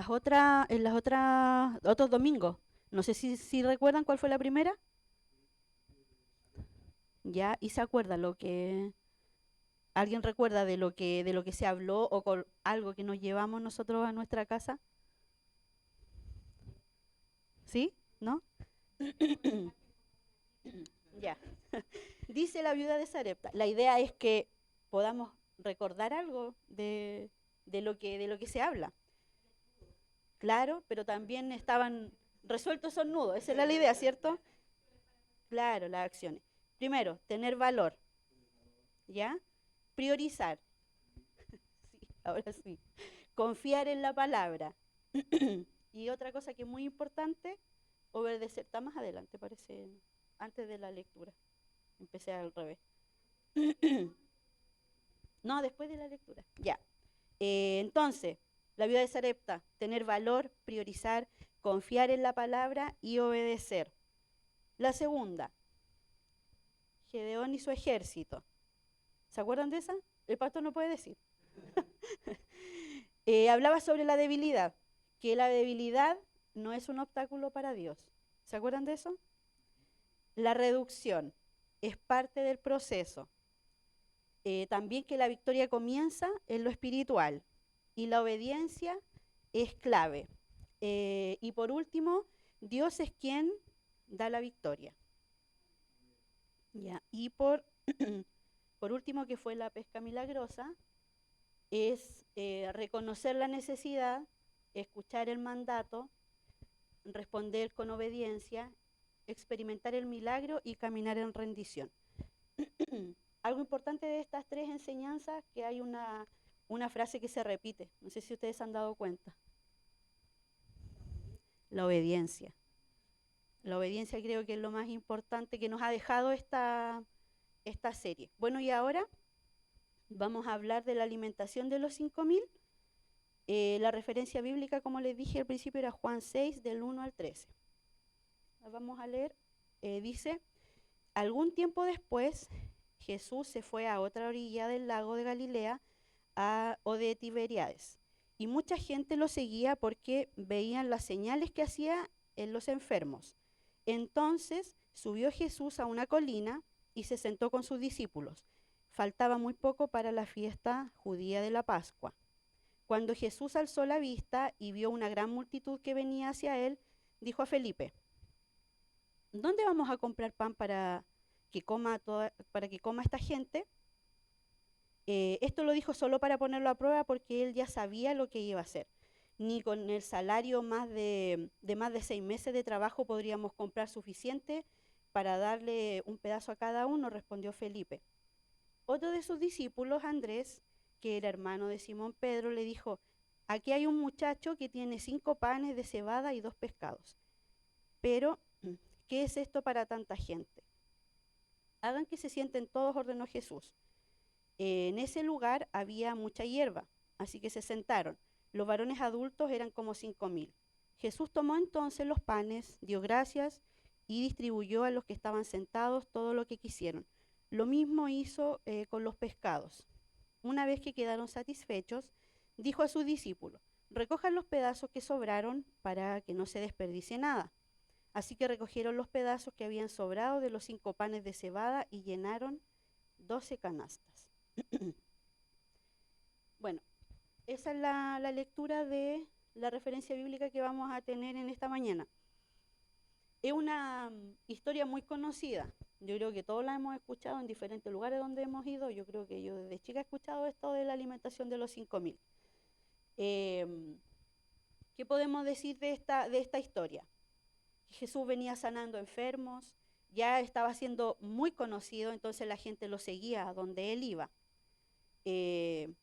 otros domingos. No sé si recuerdan cuál fue la primera. Ya, y se acuerda lo que, ¿alguien recuerda de lo que se habló o con algo que nos llevamos nosotros a nuestra casa? ¿Sí? ¿No? Ya. Dice la viuda de Sarepta. La idea es que podamos recordar algo de lo que se habla. Claro, pero también estaban resueltos esos nudos. Esa era la idea, ¿cierto? Claro, las acciones. Primero, tener valor, ¿ya? Priorizar, sí, ahora sí. Confiar en la palabra. Y otra cosa que es muy importante, obedecer. Está más adelante, parece, antes de la lectura. Empecé al revés. No, después de la lectura. Ya. Entonces, la vida de Sarepta, tener valor, priorizar, confiar en la palabra y obedecer. La segunda, Gedeón y su ejército. ¿Se acuerdan de esa? El pastor no puede decir. Hablaba sobre la debilidad, que la debilidad no es un obstáculo para Dios. ¿Se acuerdan de eso? La reducción es parte del proceso. También que la victoria comienza en lo espiritual y la obediencia es clave. Y por último, Dios es quien da la victoria. Ya. Y por último, que fue la pesca milagrosa, es reconocer la necesidad, escuchar el mandato, responder con obediencia, experimentar el milagro y caminar en rendición. Algo importante de estas tres enseñanzas, que hay una frase que se repite, no sé si ustedes han dado cuenta, la obediencia. La obediencia creo que es lo más importante que nos ha dejado esta serie. Bueno, y ahora vamos a hablar de la alimentación de los 5000. La referencia bíblica, como les dije al principio, era Juan 6, del 1 al 13. La vamos a leer. Dice, algún tiempo después, Jesús se fue a otra orilla del lago de Galilea o de Tiberíades. Y mucha gente lo seguía porque veían las señales que hacía en los enfermos. Entonces subió Jesús a una colina y se sentó con sus discípulos. Faltaba muy poco para la fiesta judía de la Pascua. Cuando Jesús alzó la vista y vio una gran multitud que venía hacia él, dijo a Felipe, ¿dónde vamos a comprar pan para que coma esta gente? Esto lo dijo solo para ponerlo a prueba porque él ya sabía lo que iba a hacer. Ni con el salario de más de 6 meses de trabajo podríamos comprar suficiente para darle un pedazo a cada uno, respondió Felipe. Otro de sus discípulos, Andrés, que era hermano de Simón Pedro, le dijo, aquí hay un muchacho que tiene 5 panes de cebada y 2 pescados. Pero, ¿qué es esto para tanta gente? Hagan que se sienten todos, ordenó Jesús. En ese lugar había mucha hierba, así que se sentaron. Los varones adultos eran como 5000. Jesús tomó entonces los panes, dio gracias y distribuyó a los que estaban sentados todo lo que quisieron. Lo mismo hizo con los pescados. Una vez que quedaron satisfechos, dijo a sus discípulos, recojan los pedazos que sobraron para que no se desperdicie nada. Así que recogieron los pedazos que habían sobrado de los 5 panes de cebada y llenaron 12 canastas. Bueno, esa es la lectura de la referencia bíblica que vamos a tener en esta mañana. Es una historia muy conocida. Yo creo que todos la hemos escuchado en diferentes lugares donde hemos ido. Yo creo que yo desde chica he escuchado esto de la alimentación de los 5000. ¿Qué podemos decir de esta historia? Jesús venía sanando enfermos, ya estaba siendo muy conocido, entonces la gente lo seguía a donde él iba. Eh,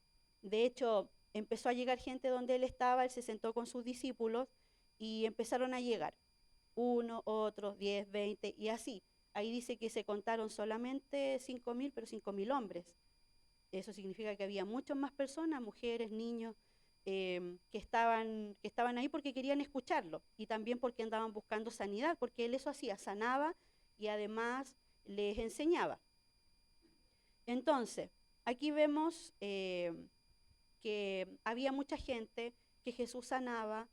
de hecho, empezó a llegar gente donde él estaba, él se sentó con sus discípulos y empezaron a llegar, uno, otros, 10, 20 y así. Ahí dice que se contaron solamente 5000, pero 5000 hombres. Eso significa que había muchas más personas, mujeres, niños, que estaban ahí porque querían escucharlo y también porque andaban buscando sanidad, porque él eso hacía, sanaba y además les enseñaba. Entonces, aquí vemos que había mucha gente, que Jesús sanaba.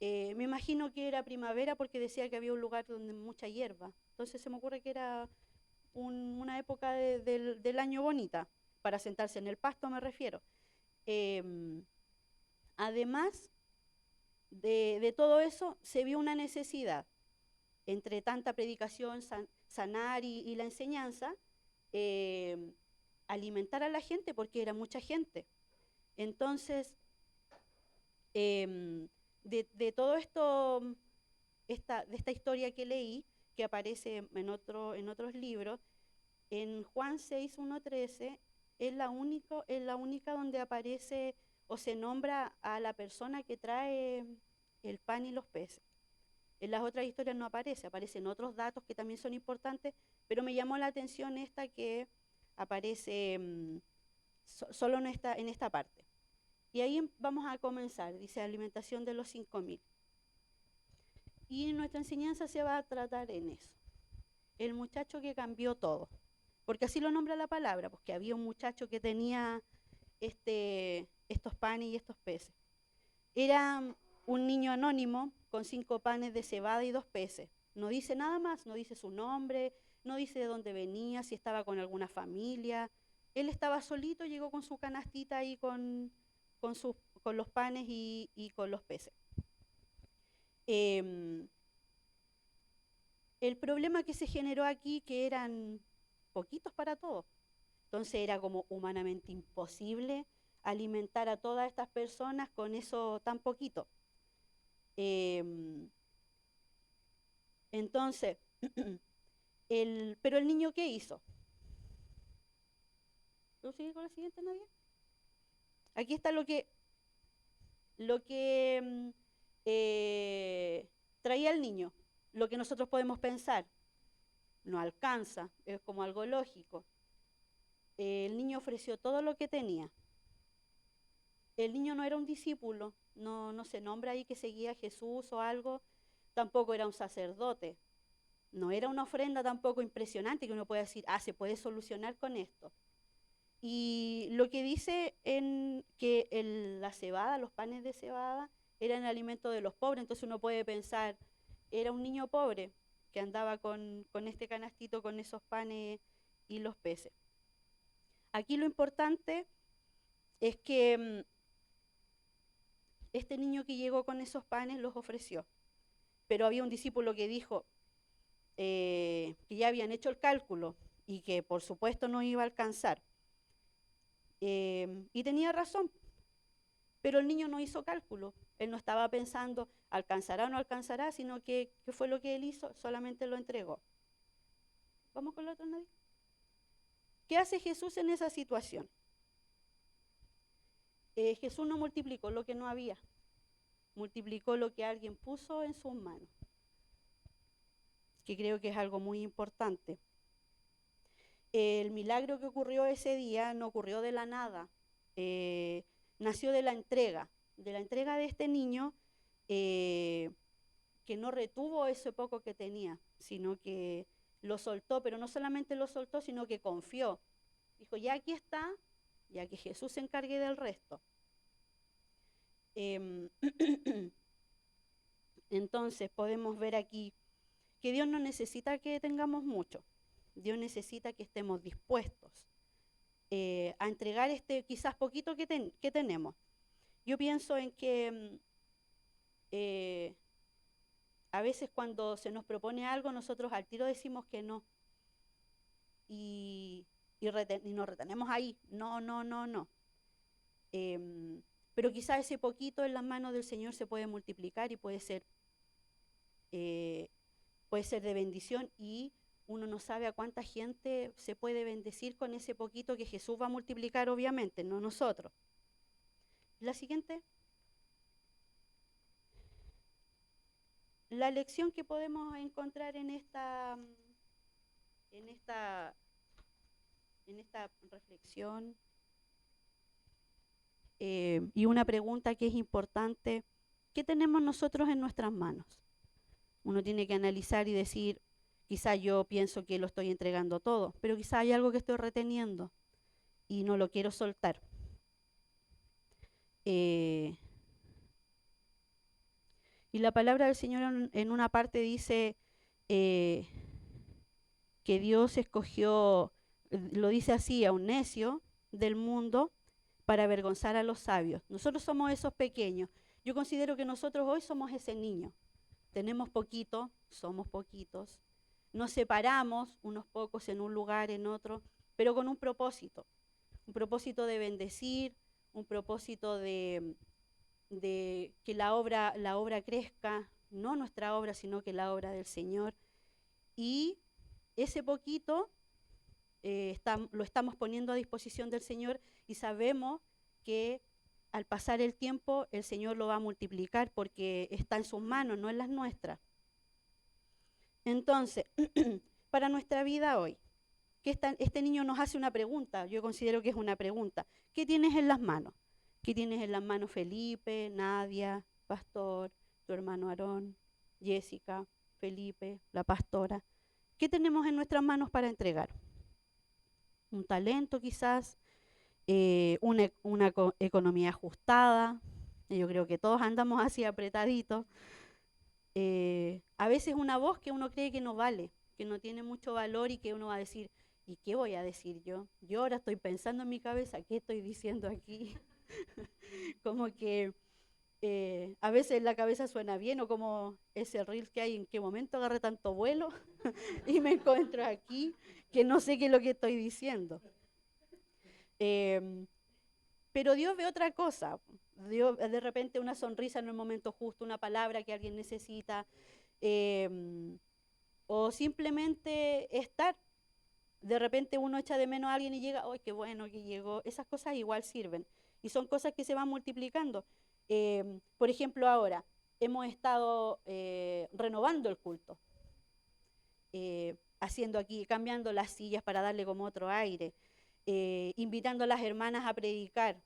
Me imagino que era primavera porque decía que había un lugar donde mucha hierba. Entonces se me ocurre que era una época del año bonita, para sentarse en el pasto me refiero. Además de todo eso, se vio una necesidad entre tanta predicación, sanar y la enseñanza, alimentar a la gente porque era mucha gente. Entonces, de todo esto, de esta historia que leí, que aparece en otros libros, en Juan 6, 1, 13, es la única donde aparece o se nombra a la persona que trae el pan y los peces. En las otras historias no aparece, aparecen otros datos que también son importantes, pero me llamó la atención esta que aparece solo en esta parte. Y ahí vamos a comenzar, dice alimentación de los 5.000. Y nuestra enseñanza se va a tratar en eso. El muchacho que cambió todo, porque así lo nombra la palabra, porque había un muchacho que tenía estos panes y estos peces. Era un niño anónimo con 5 panes de cebada y 2 peces. No dice nada más, no dice su nombre, no dice de dónde venía, si estaba con alguna familia. Él estaba solito, llegó con su canastita ahí con los panes y con los peces. El problema que se generó aquí, que eran poquitos para todos. Entonces era como humanamente imposible alimentar a todas estas personas con eso tan poquito. Entonces, pero el niño, ¿qué hizo? ¿Puedo seguir con la siguiente, Nadia? Aquí está lo que traía el niño, lo que nosotros podemos pensar. No alcanza, es como algo lógico. El niño ofreció todo lo que tenía. El niño no era un discípulo, no se nombra ahí que seguía a Jesús o algo, tampoco era un sacerdote, no era una ofrenda tampoco impresionante que uno pueda decir, se puede solucionar con esto. Y lo que dice que la cebada, los panes de cebada, eran el alimento de los pobres, entonces uno puede pensar, era un niño pobre que andaba con este canastito, con esos panes y los peces. Aquí lo importante es que este niño que llegó con esos panes los ofreció, pero había un discípulo que dijo que ya habían hecho el cálculo y que por supuesto no iba a alcanzar. Y tenía razón, pero el niño no hizo cálculo, él no estaba pensando alcanzará o no alcanzará, sino que ¿qué fue lo que él hizo? Solamente lo entregó. ¿Vamos con la otra, Nadia? ¿Qué hace Jesús en esa situación? Jesús no multiplicó lo que no había, multiplicó lo que alguien puso en sus manos, que creo que es algo muy importante. El milagro que ocurrió ese día no ocurrió de la nada, nació de la entrega de este niño que no retuvo ese poco que tenía, sino que lo soltó, pero no solamente lo soltó, sino que confió. Dijo, ya aquí está, ya que Jesús se encargue del resto. Entonces podemos ver aquí que Dios no necesita que tengamos mucho, Dios necesita que estemos dispuestos a entregar quizás poquito que tenemos. Yo pienso en que a veces cuando se nos propone algo, nosotros al tiro decimos que no y nos retenemos ahí, no. Pero quizás ese poquito en las manos del Señor se puede multiplicar y puede ser de bendición, y uno no sabe a cuánta gente se puede bendecir con ese poquito que Jesús va a multiplicar, obviamente, no nosotros. La siguiente. La lección que podemos encontrar en esta reflexión y una pregunta que es importante, ¿qué tenemos nosotros en nuestras manos? Uno tiene que analizar y decir, quizá yo pienso que lo estoy entregando todo, pero quizá hay algo que estoy reteniendo y no lo quiero soltar. Y la palabra del Señor en una parte dice que Dios escogió, lo dice así, a un necio del mundo para avergonzar a los sabios. Nosotros somos esos pequeños. Yo considero que nosotros hoy somos ese niño. Tenemos poquito, somos poquitos. Nos separamos unos pocos en un lugar, en otro, pero con un propósito de bendecir, un propósito de que la obra crezca, no nuestra obra, sino que la obra del Señor. Y ese poquito lo estamos poniendo a disposición del Señor y sabemos que al pasar el tiempo el Señor lo va a multiplicar porque está en sus manos, no en las nuestras. Entonces, para nuestra vida hoy, este niño nos hace una pregunta, yo considero que es una pregunta. ¿Qué tienes en las manos? ¿Qué tienes en las manos Felipe, Nadia, Pastor, tu hermano Aarón, Jessica, Felipe, la pastora? ¿Qué tenemos en nuestras manos para entregar? Un talento quizás, una economía ajustada. Yo creo que todos andamos así apretaditos. A veces una voz que uno cree que no vale, que no tiene mucho valor y que uno va a decir, ¿y qué voy a decir yo? Yo ahora estoy pensando en mi cabeza, ¿qué estoy diciendo aquí? Como que a veces la cabeza suena bien o como ese reel que hay, ¿en qué momento agarré tanto vuelo? Y me encuentro aquí que no sé qué es lo que estoy diciendo. Pero Dios ve otra cosa. Dios de repente una sonrisa en el momento justo, una palabra que alguien necesita, o simplemente estar. De repente uno echa de menos a alguien y llega, ¡ay, qué bueno que llegó! Esas cosas igual sirven. Y son cosas que se van multiplicando. Por ejemplo, ahora hemos estado renovando el culto, haciendo aquí, cambiando las sillas para darle como otro aire, invitando a las hermanas a predicar.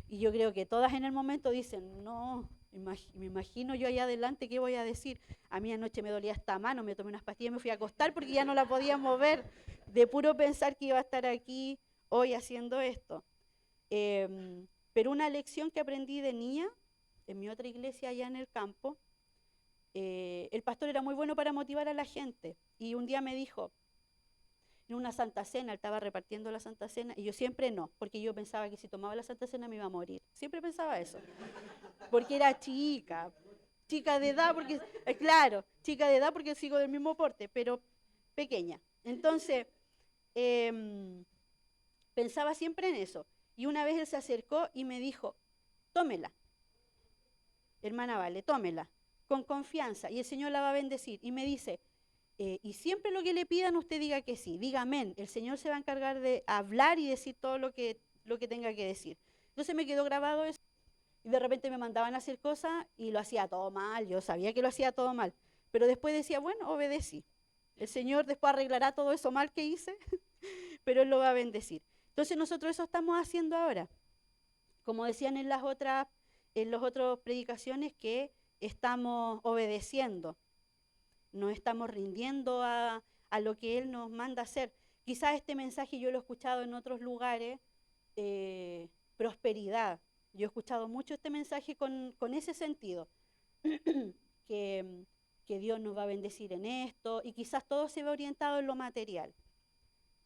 Y yo creo que todas en el momento dicen, no, me imagino yo allá adelante qué voy a decir. A mí anoche me dolía esta mano, me tomé unas pastillas y me fui a acostar porque ya no la podía mover, de puro pensar que iba a estar aquí hoy haciendo esto. Pero una lección que aprendí de niña, en mi otra iglesia allá en el campo, el pastor era muy bueno para motivar a la gente. Y un día me dijo, en una Santa Cena, él estaba repartiendo la Santa Cena, y yo siempre no, porque yo pensaba que si tomaba la Santa Cena me iba a morir. Siempre pensaba eso, porque era chica de edad, porque, claro, chica de edad porque sigo del mismo porte, pero pequeña. Entonces, pensaba siempre en eso. Y una vez él se acercó y me dijo, tómela, hermana Vale, tómela, con confianza, y el Señor la va a bendecir. Y me dice, y siempre lo que le pidan usted diga que sí, diga amén. El Señor se va a encargar de hablar y decir todo lo que tenga que decir. Entonces me quedó grabado eso. Y de repente me mandaban a hacer cosas y lo hacía todo mal. Yo sabía que lo hacía todo mal. Pero después decía, bueno, obedecí. El Señor después arreglará todo eso mal que hice, pero Él lo va a bendecir. Entonces nosotros eso estamos haciendo ahora. Como decían en las otras predicaciones, que estamos obedeciendo. Nos estamos rindiendo a lo que Él nos manda hacer. Quizás este mensaje yo lo he escuchado en otros lugares, prosperidad. Yo he escuchado mucho este mensaje con ese sentido, que, que Dios nos va a bendecir en esto, y quizás todo se ve orientado en lo material.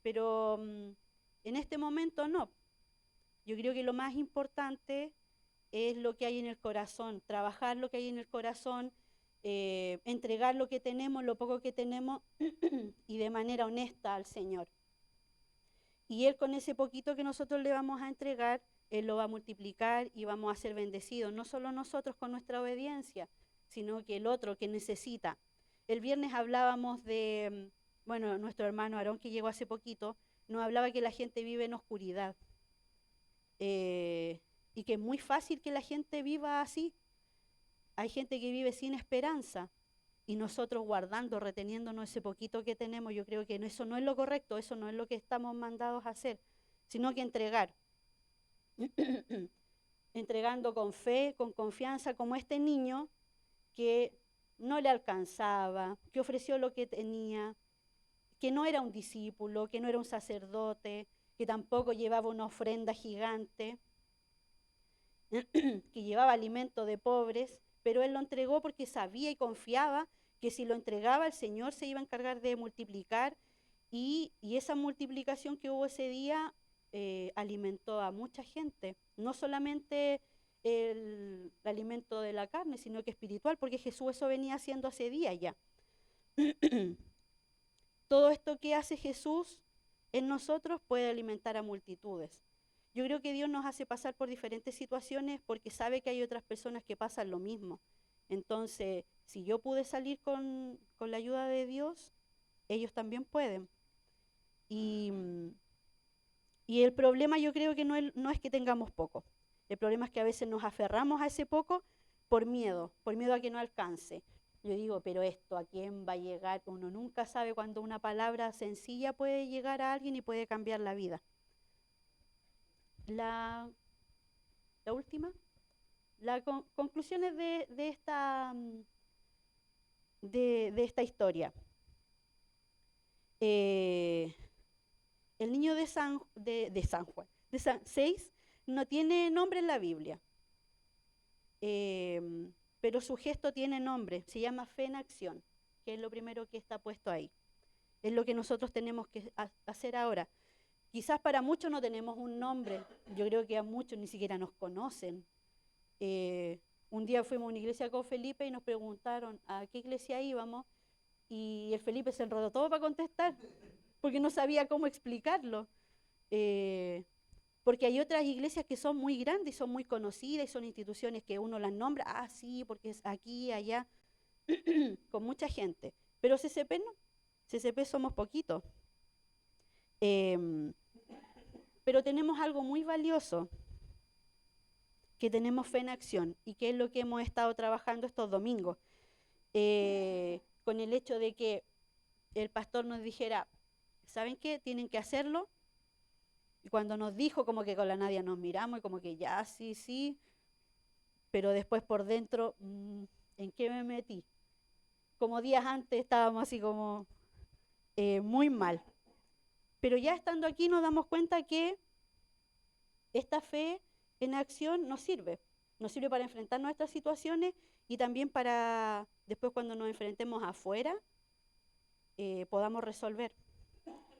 Pero en este momento no. Yo creo que lo más importante es lo que hay en el corazón, trabajar lo que hay en el corazón, entregar lo que tenemos, lo poco que tenemos, y de manera honesta al Señor. Y Él, con ese poquito que nosotros le vamos a entregar, Él lo va a multiplicar y vamos a ser bendecidos, no solo nosotros con nuestra obediencia, sino que el otro que necesita. El viernes hablábamos de, bueno, nuestro hermano Aarón, que llegó hace poquito, nos hablaba que la gente vive en oscuridad, y que es muy fácil que la gente viva así. Hay gente que vive sin esperanza, y nosotros guardando, reteniéndonos ese poquito que tenemos. Yo creo que eso no es lo correcto, eso no es lo que estamos mandados a hacer, sino que entregar. Entregando con fe, con confianza, como este niño que no le alcanzaba, que ofreció lo que tenía, que no era un discípulo, que no era un sacerdote, que tampoco llevaba una ofrenda gigante, que llevaba alimento de pobres, pero él lo entregó porque sabía y confiaba que si lo entregaba el Señor se iba a encargar de multiplicar y esa multiplicación que hubo ese día alimentó a mucha gente, no solamente el alimento de la carne, sino que espiritual, porque Jesús eso venía haciendo hace días ya. Todo esto que hace Jesús en nosotros puede alimentar a multitudes. Yo creo que Dios nos hace pasar por diferentes situaciones porque sabe que hay otras personas que pasan lo mismo. Entonces, si yo pude salir con la ayuda de Dios, ellos también pueden. Y, y el problema yo creo que no es que tengamos poco. El problema es que a veces nos aferramos a ese poco por miedo a que no alcance. Yo digo, pero esto, ¿a quién va a llegar? Uno nunca sabe cuando una palabra sencilla puede llegar a alguien y puede cambiar la vida. La última, las conclusiones de esta historia. El niño de San Juan, de San 6, no tiene nombre en la Biblia, pero su gesto tiene nombre, se llama fe en acción, que es lo primero que está puesto ahí. Es lo que nosotros tenemos que hacer ahora. Quizás para muchos no tenemos un nombre, yo creo que a muchos ni siquiera nos conocen. Un día fuimos a una iglesia con Felipe y nos preguntaron a qué iglesia íbamos y el Felipe se enredó todo para contestar porque no sabía cómo explicarlo. Porque hay otras iglesias que son muy grandes y son muy conocidas y son instituciones que uno las nombra, sí, porque es aquí, allá, con mucha gente. Pero CCP no, CCP somos poquitos. Pero tenemos algo muy valioso, que tenemos fe en acción y que es lo que hemos estado trabajando estos domingos. Con el hecho de que el pastor nos dijera, ¿saben qué? Tienen que hacerlo. Y cuando nos dijo, como que con la Nadia nos miramos y como que ya, sí, pero después por dentro, ¿en qué me metí? Como días antes estábamos así como muy mal. Pero ya estando aquí nos damos cuenta que esta fe en acción nos sirve para enfrentar nuestras situaciones y también para después cuando nos enfrentemos afuera podamos resolver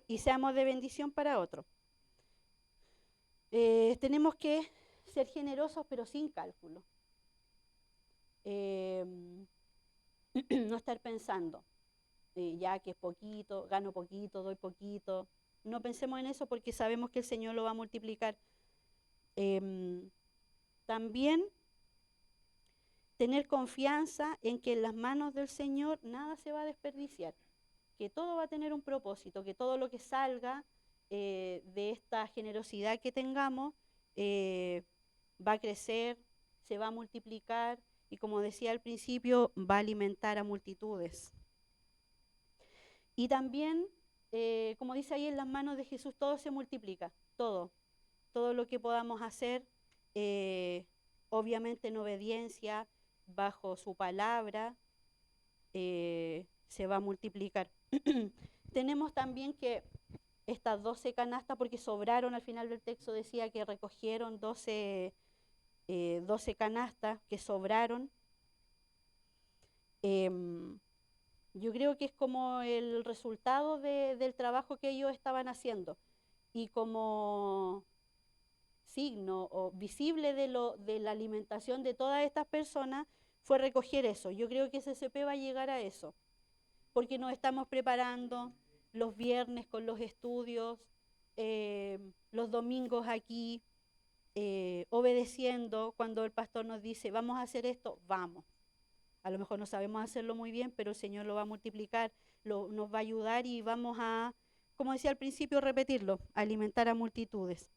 y seamos de bendición para otros. Tenemos que ser generosos pero sin cálculo. No estar pensando, ya que es poquito, gano poquito, doy poquito. No pensemos en eso porque sabemos que el Señor lo va a multiplicar. También tener confianza en que en las manos del Señor nada se va a desperdiciar, que todo va a tener un propósito, que todo lo que salga de esta generosidad que tengamos va a crecer, se va a multiplicar y como decía al principio, va a alimentar a multitudes. Y también, como dice ahí, en las manos de Jesús todo se multiplica, todo lo que podamos hacer, obviamente en obediencia, bajo su palabra, se va a multiplicar. Tenemos también que estas 12 canastas, porque sobraron, al final del texto decía que recogieron 12 canastas que sobraron. Yo creo que es como el resultado del trabajo que ellos estaban haciendo y como signo o visible de la alimentación de todas estas personas fue recoger eso. Yo creo que CCP va a llegar a eso, porque nos estamos preparando los viernes con los estudios, los domingos aquí, obedeciendo cuando el pastor nos dice, vamos a hacer esto, vamos. A lo mejor no sabemos hacerlo muy bien, pero el Señor lo va a multiplicar, nos va a ayudar y vamos a, como decía al principio, repetirlo, alimentar a multitudes.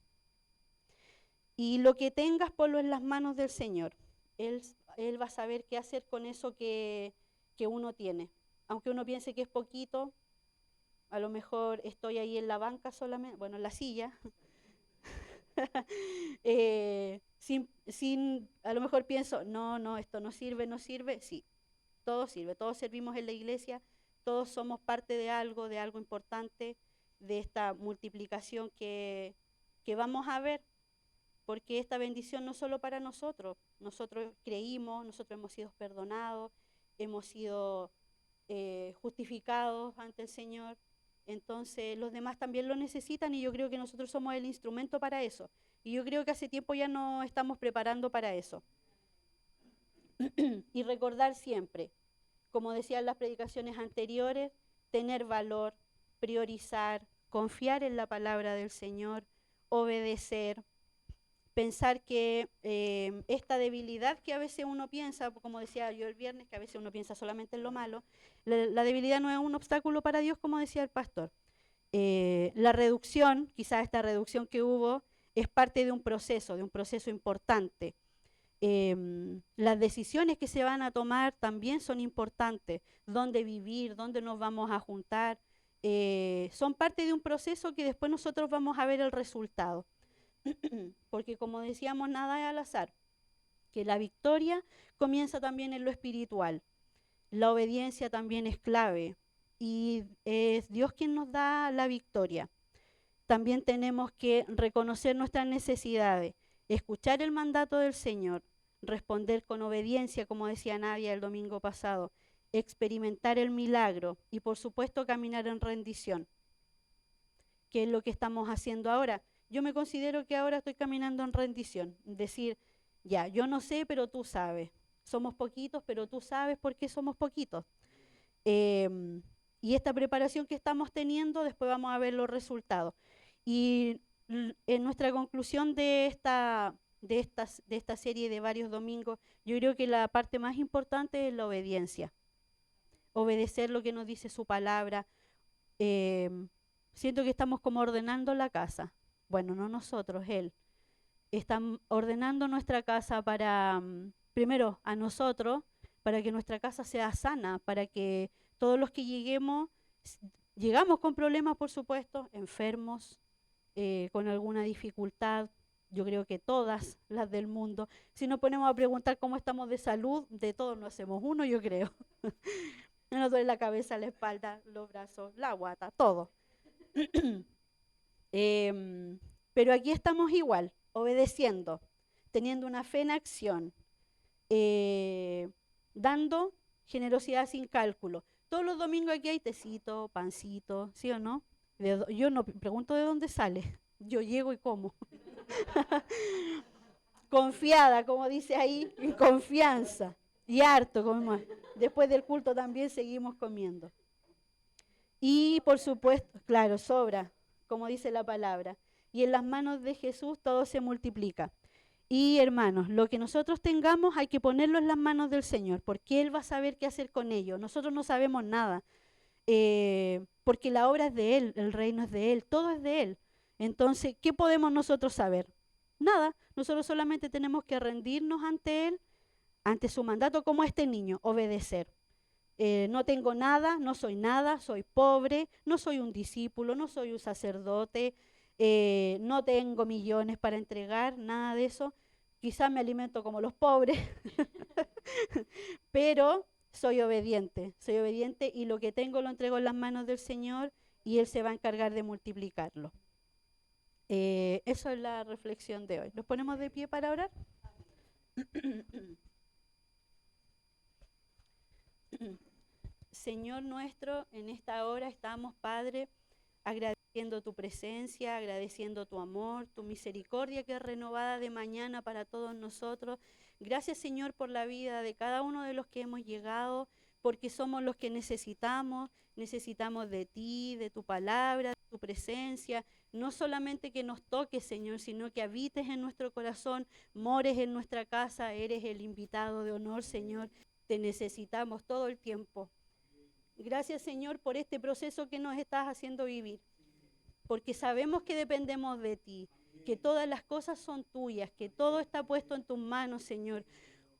Y lo que tengas, ponlo en las manos del Señor. Él va a saber qué hacer con eso que uno tiene. Aunque uno piense que es poquito, a lo mejor estoy ahí en la banca solamente, bueno, en la silla, a lo mejor pienso, no, esto no sirve, sí, todo sirve, todos servimos en la iglesia, todos somos parte de algo importante, de esta multiplicación que vamos a ver, porque esta bendición no es solo para nosotros, nosotros creímos, nosotros hemos sido perdonados, hemos sido justificados ante el Señor. Entonces los demás también lo necesitan y yo creo que nosotros somos el instrumento para eso. Y yo creo que hace tiempo ya nos estamos preparando para eso. Y recordar siempre, como decían las predicaciones anteriores, tener valor, priorizar, confiar en la palabra del Señor, obedecer, pensar que esta debilidad que a veces uno piensa, como decía yo el viernes, que a veces uno piensa solamente en lo malo, la debilidad no es un obstáculo para Dios, como decía el pastor. La reducción, quizás esta reducción que hubo, es parte de un proceso importante. Las decisiones que se van a tomar también son importantes, dónde vivir, dónde nos vamos a juntar, son parte de un proceso que después nosotros vamos a ver el resultado. Porque como decíamos, nada es al azar, que la victoria comienza también en lo espiritual, la obediencia también es clave y es Dios quien nos da la victoria. También tenemos que reconocer nuestras necesidades, escuchar el mandato del Señor, responder con obediencia, como decía Nadia el domingo pasado, experimentar el milagro y por supuesto caminar en rendición, que es lo que estamos haciendo ahora. Yo me considero que ahora estoy caminando en rendición, decir, ya, yo no sé, pero tú sabes. Somos poquitos, pero tú sabes por qué somos poquitos. Y esta preparación que estamos teniendo, después vamos a ver los resultados. Y en nuestra conclusión de esta serie de varios domingos, yo creo que la parte más importante es la obediencia. Obedecer lo que nos dice su palabra. Siento que estamos como ordenando la casa. Bueno, no nosotros, Él. Están ordenando nuestra casa para, primero, a nosotros, para que nuestra casa sea sana, para que todos los que llegamos con problemas, por supuesto, enfermos, con alguna dificultad, yo creo que todas las del mundo. Si nos ponemos a preguntar cómo estamos de salud, de todos nos hacemos uno, yo creo. Nos duele la cabeza, la espalda, los brazos, la guata, todo. Pero aquí estamos igual, obedeciendo, teniendo una fe en acción, dando generosidad sin cálculo. Todos los domingos aquí hay tecito, pancito, ¿sí o no? Yo no pregunto de dónde sale, yo llego y como. Confiada, como dice ahí, en confianza. Y harto, como después del culto también seguimos comiendo. Y por supuesto, claro, sobra, como dice la palabra. Y en las manos de Jesús todo se multiplica. Y hermanos, lo que nosotros tengamos hay que ponerlo en las manos del Señor, porque Él va a saber qué hacer con ello. Nosotros no sabemos nada, porque la obra es de Él, el reino es de Él, todo es de Él. Entonces, ¿qué podemos nosotros saber? Nada, nosotros solamente tenemos que rendirnos ante Él, ante su mandato como este niño, obedecer. No tengo nada, no soy nada, soy pobre, no soy un discípulo, no soy un sacerdote, no tengo millones para entregar, nada de eso. Quizás me alimento como los pobres, pero soy obediente y lo que tengo lo entrego en las manos del Señor y Él se va a encargar de multiplicarlo. Eso es la reflexión de hoy. ¿Nos ponemos de pie para orar? Señor nuestro, en esta hora estamos, Padre, agradeciendo tu presencia, agradeciendo tu amor, tu misericordia que es renovada de mañana para todos nosotros. Gracias, Señor, por la vida de cada uno de los que hemos llegado, porque somos los que necesitamos de ti, de tu palabra, de tu presencia. No solamente que nos toques, Señor, sino que habites en nuestro corazón, mores en nuestra casa, eres el invitado de honor, Señor. Te necesitamos todo el tiempo. Gracias, Señor, por este proceso que nos estás haciendo vivir, porque sabemos que dependemos de ti, que todas las cosas son tuyas, que todo está puesto en tus manos, Señor.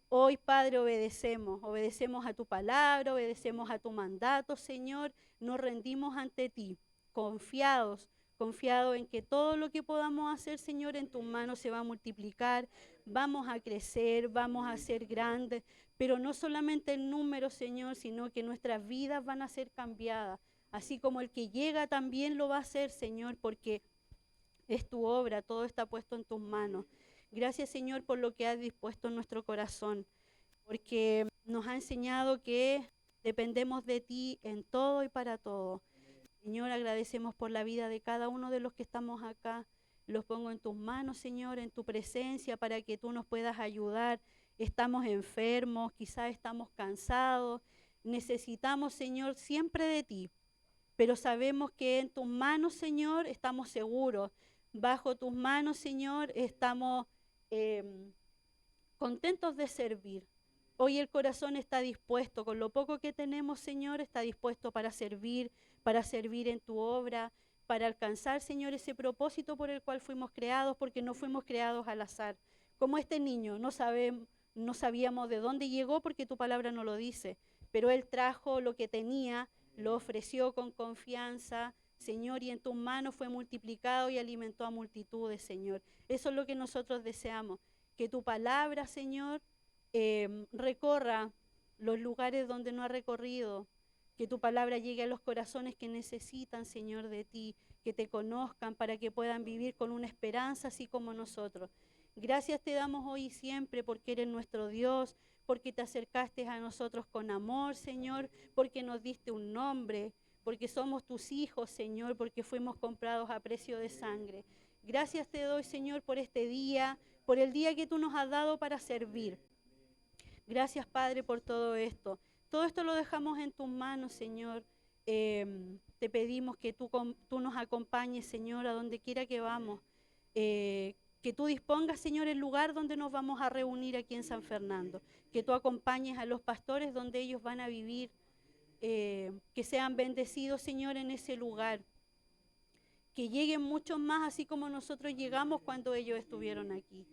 Hoy, Padre, obedecemos a tu palabra, obedecemos a tu mandato, Señor. Nos rendimos ante ti, confiados en que todo lo que podamos hacer, Señor, en tus manos se va a multiplicar, vamos a crecer, vamos a ser grandes, pero no solamente en número, Señor, sino que nuestras vidas van a ser cambiadas, así como el que llega también lo va a hacer, Señor, porque es tu obra, todo está puesto en tus manos. Gracias, Señor, por lo que has dispuesto en nuestro corazón, porque nos ha enseñado que dependemos de ti en todo y para todo. Señor, agradecemos por la vida de cada uno de los que estamos acá. Los pongo en tus manos, Señor, en tu presencia, para que tú nos puedas ayudar. Estamos enfermos, quizás estamos cansados. Necesitamos, Señor, siempre de ti. Pero sabemos que en tus manos, Señor, estamos seguros. Bajo tus manos, Señor, estamos contentos de servir. Hoy el corazón está dispuesto, con lo poco que tenemos, Señor, está dispuesto para servir en tu obra, para alcanzar, Señor, ese propósito por el cual fuimos creados, porque no fuimos creados al azar. Como este niño, no sabíamos de dónde llegó porque tu palabra no lo dice, pero él trajo lo que tenía, lo ofreció con confianza, Señor, y en tus manos fue multiplicado y alimentó a multitudes, Señor. Eso es lo que nosotros deseamos, que tu palabra, Señor, recorra los lugares donde no ha recorrido, que tu palabra llegue a los corazones que necesitan, Señor, de ti, que te conozcan para que puedan vivir con una esperanza así como nosotros. Gracias te damos hoy y siempre porque eres nuestro Dios, porque te acercaste a nosotros con amor, Señor, porque nos diste un nombre, porque somos tus hijos, Señor, porque fuimos comprados a precio de sangre. Gracias te doy, Señor, por este día, por el día que tú nos has dado para servir. Gracias, Padre, por todo esto. Todo esto lo dejamos en tus manos, Señor. Te pedimos que tú nos acompañes, Señor, a donde quiera que vamos. Que tú dispongas, Señor, el lugar donde nos vamos a reunir aquí en San Fernando. Que tú acompañes a los pastores donde ellos van a vivir. Que sean bendecidos, Señor, en ese lugar. Que lleguen muchos más, así como nosotros llegamos cuando ellos estuvieron aquí.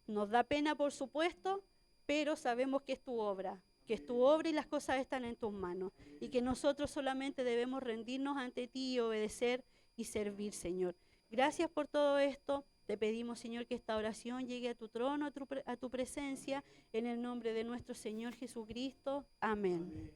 Nos da pena, por supuesto, pero sabemos que es tu obra y las cosas están en tus manos, y que nosotros solamente debemos rendirnos ante ti y obedecer y servir, Señor. Gracias por todo esto. Te pedimos, Señor, que esta oración llegue a tu trono, a tu presencia, en el nombre de nuestro Señor Jesucristo. Amén.